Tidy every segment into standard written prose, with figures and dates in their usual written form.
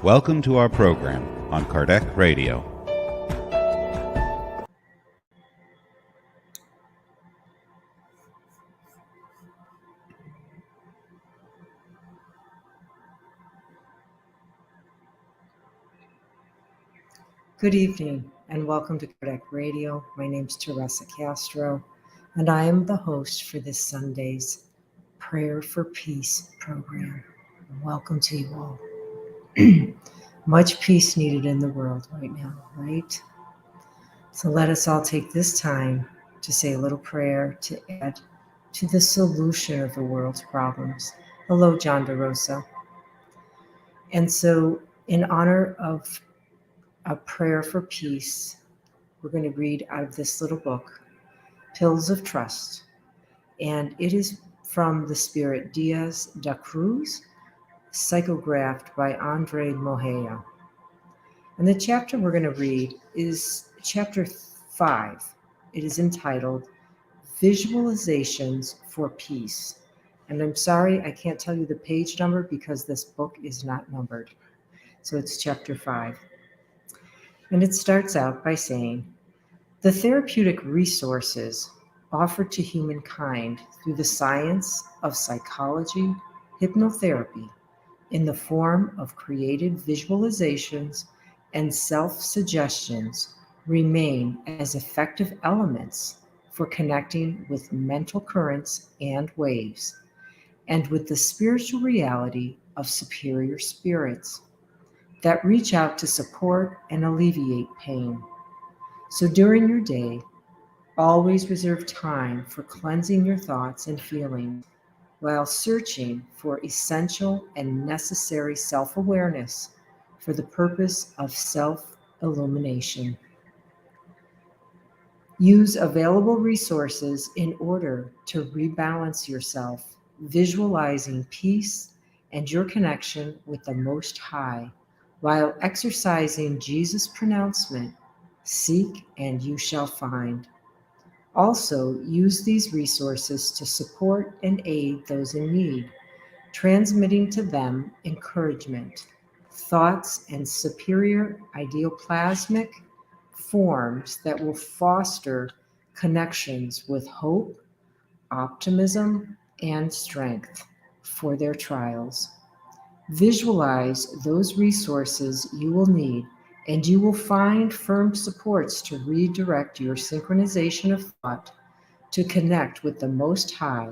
Welcome to our program on Kardec Radio. Good evening and welcome to Kardec Radio. My name is Teresa Castro and I am the host for this Sunday's Prayer for Peace program. Welcome to you all. Much peace needed in the world right now, right? So let us all take this time to say a little prayer to add to the solution of the world's problems. Hello, John DeRosa. And so in honor of a prayer for peace, we're going to read out of this little book, Pills of Trust. And it is from the spirit Dias Da Cruz, psychographed by Andrei Moreira. And the chapter we're going to read is chapter 5. It is entitled Visualizations for Peace. And I'm sorry, I can't tell you the page number because this book is not numbered. So it's chapter 5. And it starts out by saying, the therapeutic resources offered to humankind through the science of psychology, hypnotherapy, in the form of created visualizations and self-suggestions remain as effective elements for connecting with mental currents and waves, and with the spiritual reality of superior spirits that reach out to support and alleviate pain. So during your day, always reserve time for cleansing your thoughts and feelings while searching for essential and necessary self-awareness for the purpose of self-illumination. Use available resources in order to rebalance yourself, visualizing peace and your connection with the Most High, while exercising Jesus' pronouncement, seek and you shall find. Also, use these resources to support and aid those in need, transmitting to them encouragement, thoughts, and superior ideoplasmic forms that will foster connections with hope, optimism, and strength for their trials. Visualize those resources you will need, and you will find firm supports to redirect your synchronization of thought to connect with the Most High,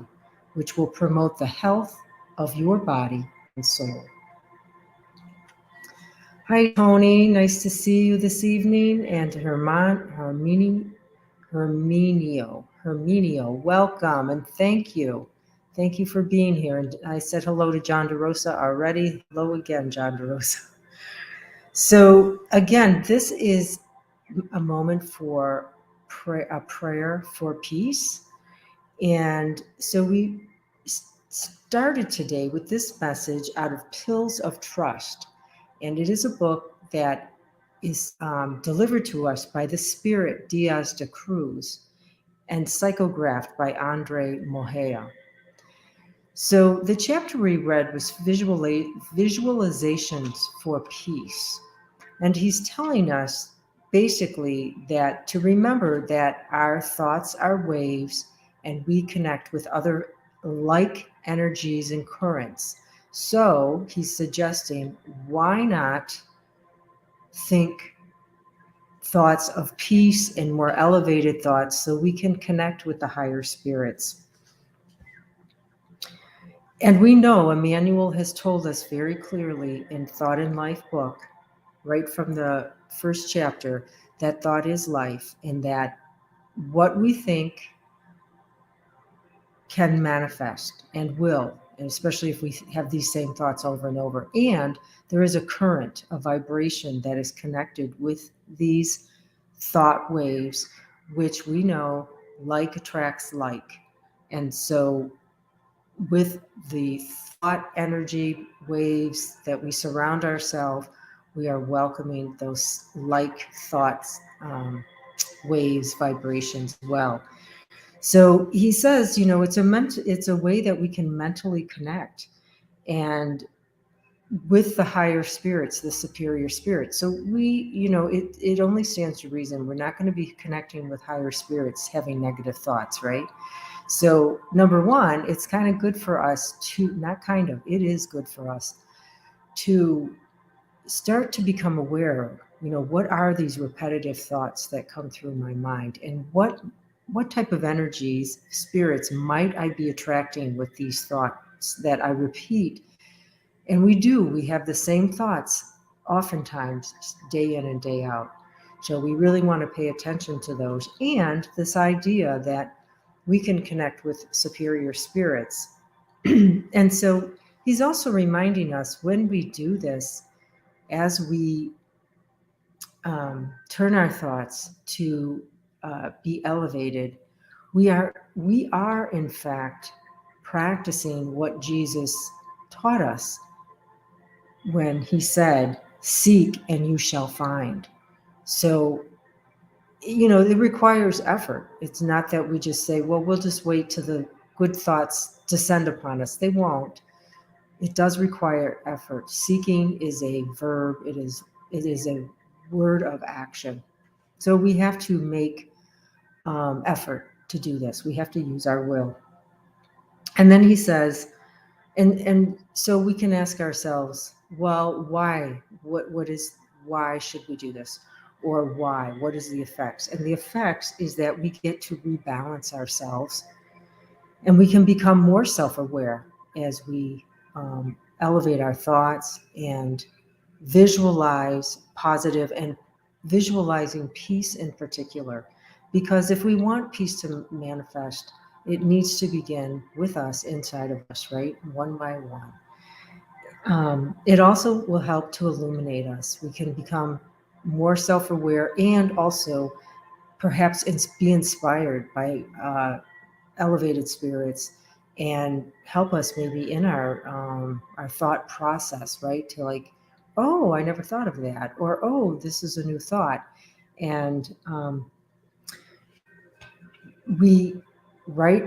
which will promote the health of your body and soul. Hi, Tony. Nice to see you this evening. And Herminio, welcome and thank you. Thank you for being here. And I said hello to John DeRosa already. Hello again, John DeRosa. So again, this is a moment for a prayer for peace. And so we started today with this message out of Pills of Trust. And it is a book that is delivered to us by the spirit Dias Da Cruz and psychographed by Andrei Moreira. So the chapter we read was Visualizations for Peace. And he's telling us basically that to remember that our thoughts are waves and we connect with other like energies and currents. So he's suggesting, why not think thoughts of peace and more elevated thoughts so we can connect with the higher spirits. And we know Emmanuel has told us very clearly in Thought in Life book, right from the first chapter, that thought is life, and that what we think can manifest and will, and especially if we have these same thoughts over and over. And there is a current, a vibration that is connected with these thought waves, which we know like attracts like. And so with the thought energy waves that we surround ourselves, we are welcoming those like thoughts, waves, vibrations as well. So he says, it's a way that we can mentally connect. And with the higher spirits, the superior spirits. So it only stands to reason we're not going to be connecting with higher spirits having negative thoughts, right? So number one, it's kind of good for us to, not kind of, it is good for us to start to become aware of, what are these repetitive thoughts that come through my mind, and what type of energies, spirits might I be attracting with these thoughts that I repeat. And we have the same thoughts oftentimes day in and day out. So we really want to pay attention to those, and this idea that we can connect with superior spirits. And so he's also reminding us, when we do this, as we turn our thoughts to be elevated, we are in fact practicing what Jesus taught us when he said, "Seek and you shall find." So, it requires effort. It's not that we just say, well, we'll just wait till the good thoughts descend upon us. They won't. It does require effort. Seeking is a verb. It is a word of action. So we have to make effort to do this. We have to use our will. And then he says, and so we can ask ourselves, well, why? Why should we do this? Or why? What is the effects? And the effects is that we get to rebalance ourselves, and we can become more self-aware as we elevate our thoughts and visualize positive, and visualizing peace in particular. Because if we want peace to manifest, it needs to begin with us, inside of us, right? One by one. It also will help to illuminate us. We can become more self-aware, and also perhaps be inspired by elevated spirits, and help us maybe in our thought process, right? To like, oh, I never thought of that, or oh, this is a new thought. And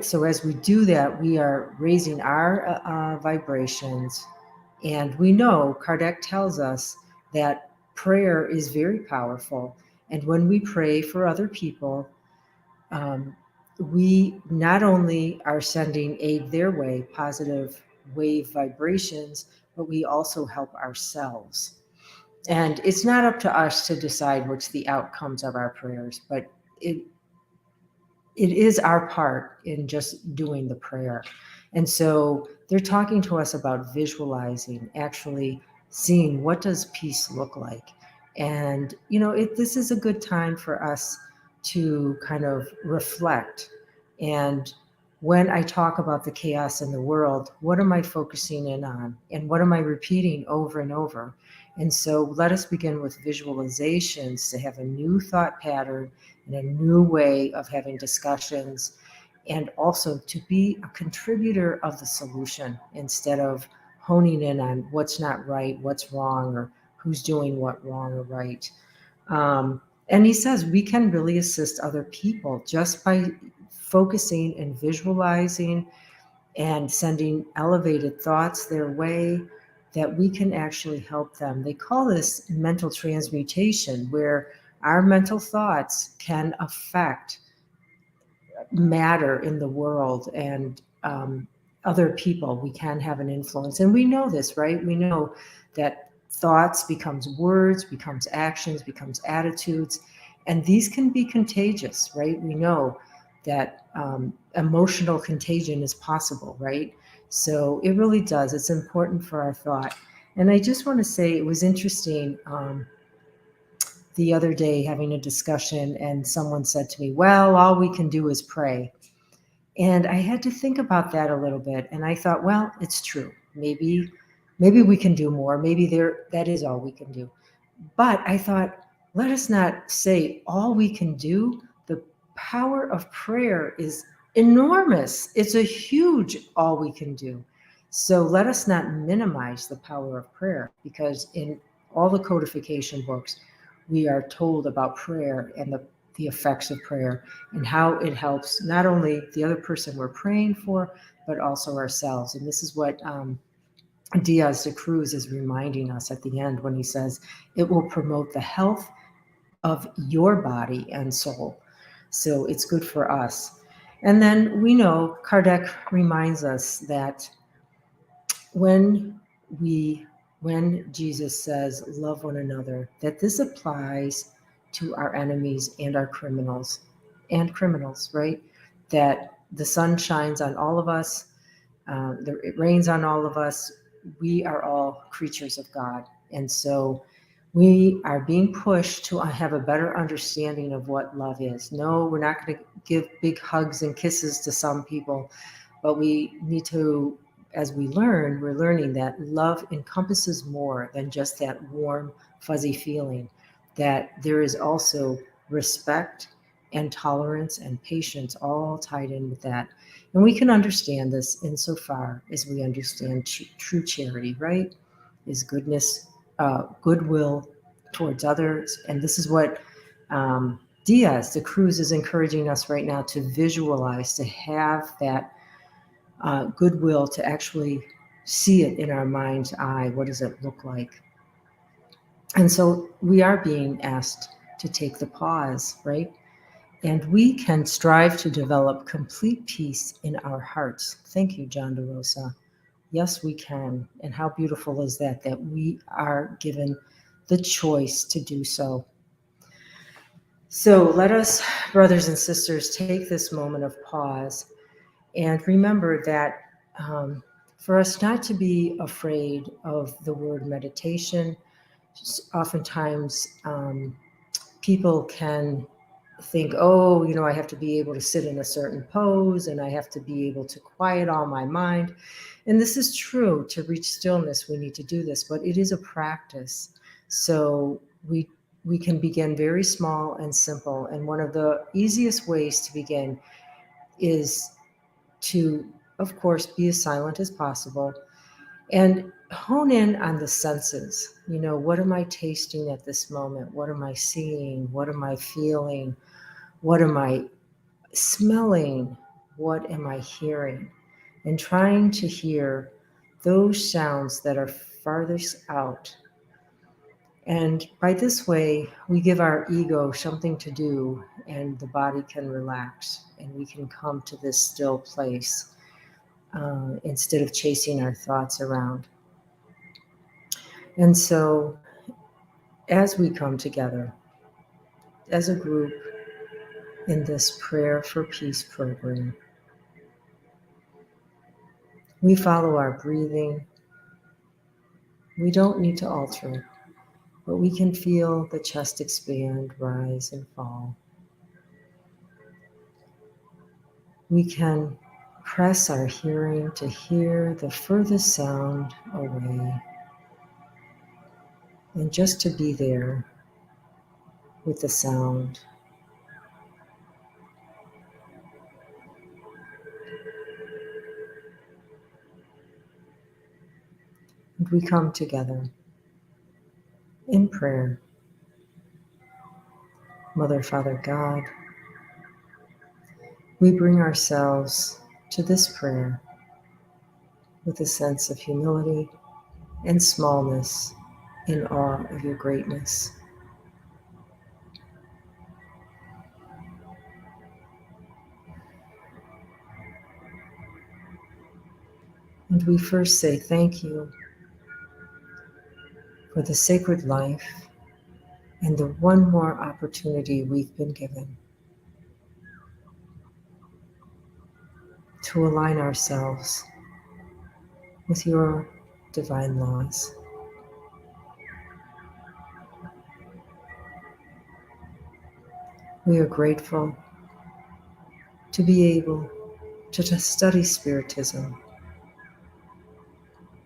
so as we do that, we are raising our vibrations. And we know Kardec tells us that prayer is very powerful. And when we pray for other people, we not only are sending aid their way, positive wave vibrations, but we also help ourselves. And it's not up to us to decide what's the outcomes of our prayers, but it is our part in just doing the prayer. And so they're talking to us about visualizing, actually seeing, what does peace look like? And, this is a good time for us to kind of reflect. And when I talk about the chaos in the world, what am I focusing in on? And what am I repeating over and over? And so let us begin with visualizations to have a new thought pattern and a new way of having discussions, and also to be a contributor of the solution, instead of honing in on what's not right, what's wrong, or who's doing what wrong or right. And he says we can really assist other people just by focusing and visualizing and sending elevated thoughts their way, that we can actually help them. They call this mental transmutation, where our mental thoughts can affect matter in the world, and other people. We can have an influence. And we know this, right? We know that thoughts becomes words, becomes actions, becomes attitudes. And these can be contagious, right? We know that emotional contagion is possible, right? So it really does. It's important for our thought. And I just want to say, it was interesting the other day having a discussion, and someone said to me, well, all we can do is pray. And I had to think about that a little bit. And I thought, well, it's true. Maybe we can do more. Maybe that is all we can do. But I thought, let us not say all we can do. The power of prayer is enormous. It's a huge all we can do. So let us not minimize the power of prayer, because in all the codification books, we are told about prayer and the effects of prayer, and how it helps not only the other person we're praying for, but also ourselves. And this is what Dias Da Cruz is reminding us at the end when he says, it will promote the health of your body and soul. So it's good for us. And then we know Kardec reminds us that when Jesus says love one another, that this applies to our enemies and our criminals right? That the sun shines on all of us, it rains on all of us. We are all creatures of God. And so we are being pushed to have a better understanding of what love is. No, we're not going to give big hugs and kisses to some people, but we need to, as we're learning that love encompasses more than just that warm, fuzzy feeling, that there is also respect and tolerance and patience all tied in with that. And we can understand this insofar as we understand true charity, right? Is goodness, goodwill towards others. And this is what Dias Da Cruz is encouraging us right now to visualize, to have that goodwill, to actually see it in our mind's eye. What does it look like? And so we are being asked to take the pause, right? And we can strive to develop complete peace in our hearts. Thank you, John DeRosa. Yes, we can. And how beautiful is that we are given the choice to do so. So let us, brothers and sisters, take this moment of pause and remember that for us not to be afraid of the word meditation. Oftentimes people can think, oh, I have to be able to sit in a certain pose and I have to be able to quiet all my mind. And this is true. To reach stillness, we need to do this, but it is a practice. So we can begin very small and simple. And one of the easiest ways to begin is to, of course, be as silent as possible and hone in on the senses. What am I tasting at this moment? What am I seeing? What am I feeling? What am I smelling? What am I hearing? And trying to hear those sounds that are farthest out. And by this way, we give our ego something to do, and the body can relax, and we can come to this still place instead of chasing our thoughts around. And so, as we come together as a group in this Prayer for Peace program, we follow our breathing. We don't need to alter it, but we can feel the chest expand, rise, and fall. We can press our hearing to hear the furthest sound away, and just to be there with the sound. And we come together in prayer. Mother, Father, God, we bring ourselves to this prayer with a sense of humility and smallness in awe of your greatness. And we first say thank you for the sacred life and the one more opportunity we've been given to align ourselves with your divine laws. We are grateful to be able to study Spiritism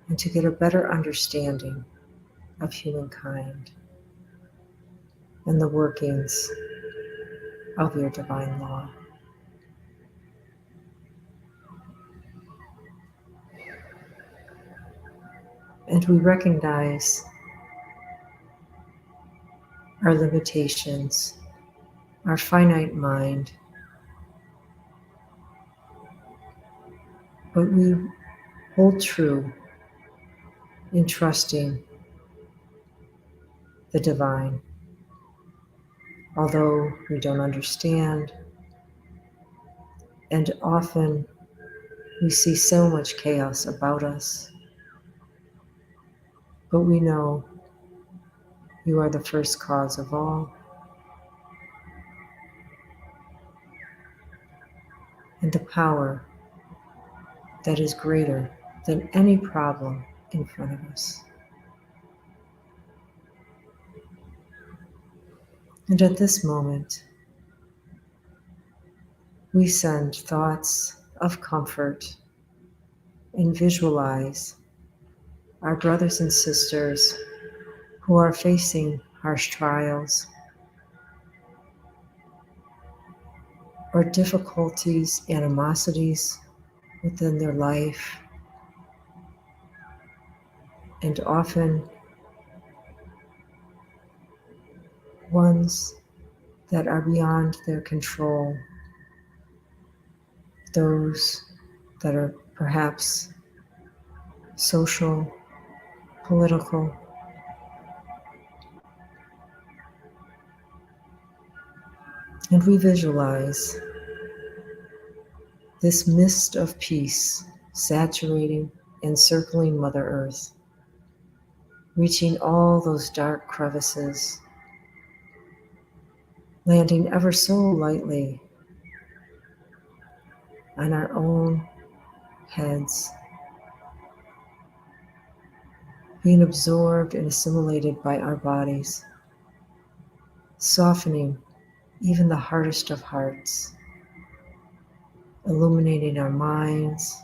and to get a better understanding of humankind and the workings of your divine law. And we recognize our limitations, our finite mind, but we hold true in trusting the divine. Although we don't understand, and often we see so much chaos about us, but we know you are the first cause of all, and the power that is greater than any problem in front of us. And at this moment, we send thoughts of comfort and visualize our brothers and sisters who are facing harsh trials or difficulties, animosities within their life, and often ones that are beyond their control, those that are perhaps social, political. And we visualize this mist of peace saturating and circling Mother Earth, reaching all those dark crevices, landing ever so lightly on our own heads, being absorbed and assimilated by our bodies, softening even the hardest of hearts, illuminating our minds,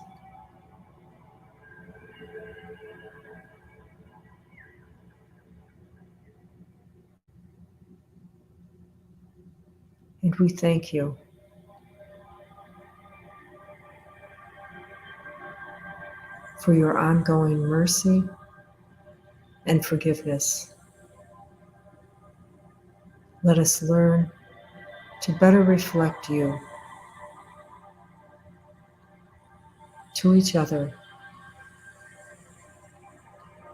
and we thank you for your ongoing mercy and forgiveness. Let us learn to better reflect you to each other,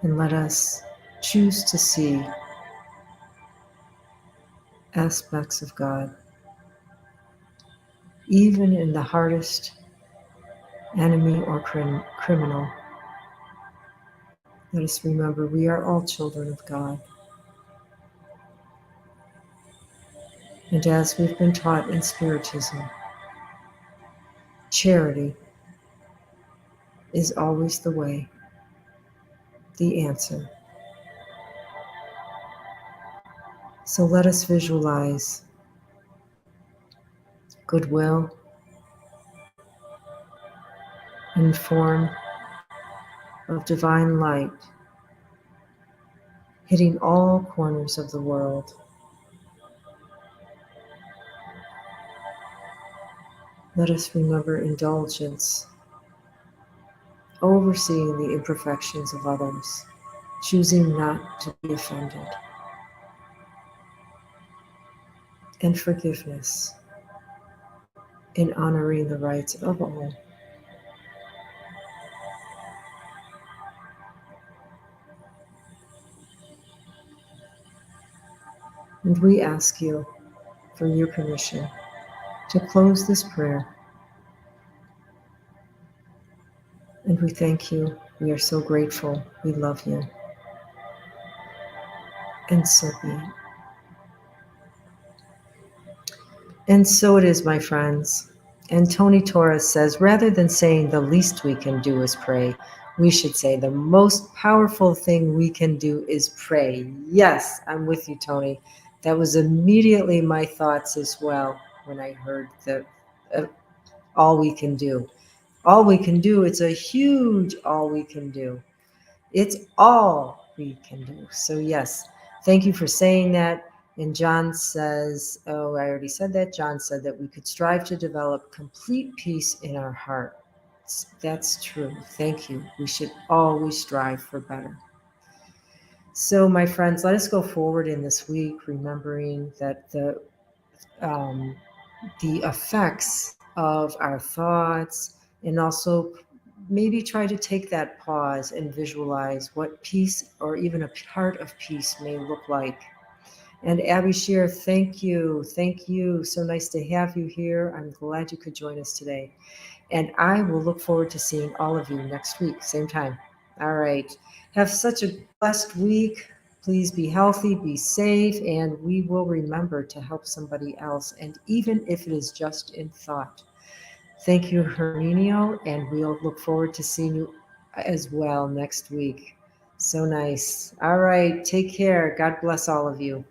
and let us choose to see aspects of God, even in the hardest enemy or criminal. Let us remember we are all children of God. And as we've been taught in Spiritism, charity is always the way, the answer. So let us visualize goodwill in form of divine light hitting all corners of the world. Let us remember indulgence, overseeing the imperfections of others, choosing not to be offended, and forgiveness in honoring the rights of all. And we ask you for your permission to close this prayer. And we thank you. We are so grateful. We love you. And so be it. And so it is, my friends. And Tony Torres says, rather than saying the least we can do is pray, we should say the most powerful thing we can do is pray. Yes, I'm with you, Tony. That was immediately my thoughts as well when I heard the all we can do. All we can do, it's a huge all we can do. It's all we can do. So yes, thank you for saying that. And John says, oh, I already said that. John said that we could strive to develop complete peace in our hearts. That's true. Thank you. We should always strive for better. So my friends, let us go forward in this week, remembering that the effects of our thoughts and also maybe try to take that pause and visualize what peace or even a part of peace may look like. And Abby Shear, thank you. Thank you. So nice to have you here. I'm glad you could join us today. And I will look forward to seeing all of you next week, same time. All right. Have such a blessed week. Please be healthy, be safe, and we will remember to help somebody else, and even if it is just in thought. Thank you, Herminio, and we'll look forward to seeing you as well next week. So nice. All right. Take care. God bless all of you.